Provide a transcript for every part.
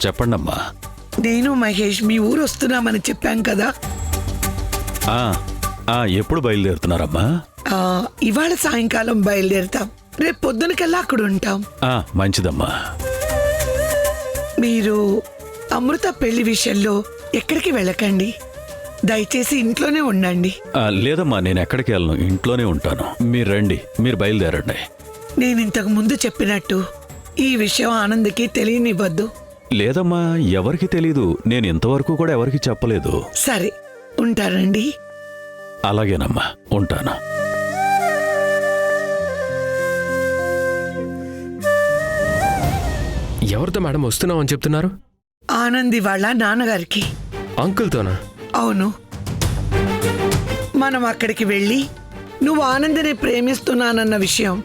చెప్పండమ్మా. నేను మహేష్ మీ ఊరు వస్తున్నామని చెప్పాం కదా. ఎప్పుడు బయలుదేరుతున్నారమ్మా? ఇవాళ సాయంకాలం బయలుదేరుతాం. రేపు పొద్దునకల్లా అక్కడ ఉంటాం. మంచిదమ్మా. మీరు అమృత పెళ్లి విషయంలో ఎక్కడికి వెళ్ళకండి. దయచేసి ఇంట్లోనే ఉండండి. లేదమ్మా, నేను ఎక్కడికి వెళ్ళను, ఇంట్లోనే ఉంటాను. మీరు రండి, మీరు బయలుదేరండి. నేను ఇంతకు ముందు చెప్పినట్టు ఈ విషయం ఆనంద్కి తెలియనివ్వద్దు. లేదమ్మా, ఎవరికి తెలీదు. నేను ఇంతవరకు కూడా ఎవరికి చెప్పలేదు. సరే, ఉంటారండి. అలాగేనమ్మా, ఉంటాను. ఎవరితో మేడం వస్తున్నావు అని చెప్తున్నారు? ఆనంద్ వాళ్ళ నాన్నగారికి. అంకుల్తోనా? అవును. మనం అక్కడికి వెళ్ళి నువ్వు ఆనందని ప్రేమిస్తున్నానన్న విషయం,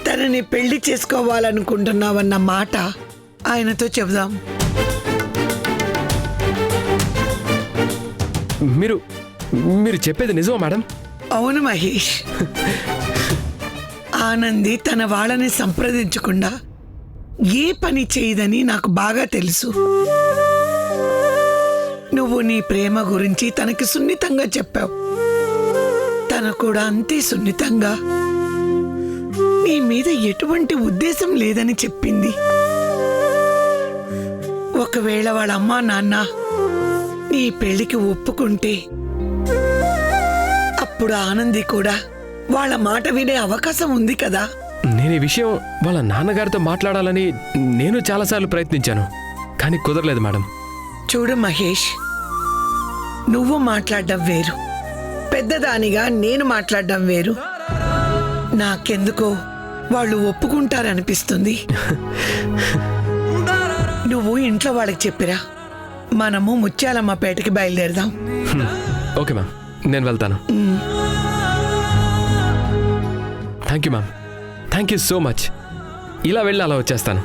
తనని పెళ్లి చేసుకోవాలనుకుంటున్నావన్న మాట ఆయనతో చెబుదాం. మీరు చెప్పేది నిజమా మేడం? అవును మహేష్. ఆనంది తన వాళ్ళని సంప్రదించకుండా ఏ పని చేయదని నాకు బాగా తెలుసు. నువ్వు నీ ప్రేమ గురించి తనకి సున్నితంగా చెప్పావు. తన కూడా అంతే సున్నితంగా నీ మీద ఎటువంటి ఉద్దేశం లేదని చెప్పింది. ఒకవేళ వాళ్ళ అమ్మా నాన్న నీ పెళ్లికి ఒప్పుకుంటే అప్పుడు ఆనంది కూడా వాళ్ళ మాట వినే అవకాశం ఉంది కదా. నేను ఈ విషయం వాళ్ళ నాన్నగారితో మాట్లాడాలని నేను చాలాసార్లు ప్రయత్నించాను, కానీ కుదరలేదు మేడం. చూడు మహేష్, నువ్వు మాట్లాడడం వేరు, పెద్దదానిగా నేను మాట్లాడడం వేరు. నాకెందుకో వాళ్ళు ఒప్పుకుంటారనిపిస్తుంది. నువ్వు ఇంట్లో వాళ్ళకి చెప్పిరా, మనము ముత్యాలమ్మపేటకి బయలుదేరదాం. ఓకే మ్యామ్, నేను వెళ్తాను. Thank you ma'am, thank you so much. ఇలా వెళ్ళి అలా వచ్చేస్తాను.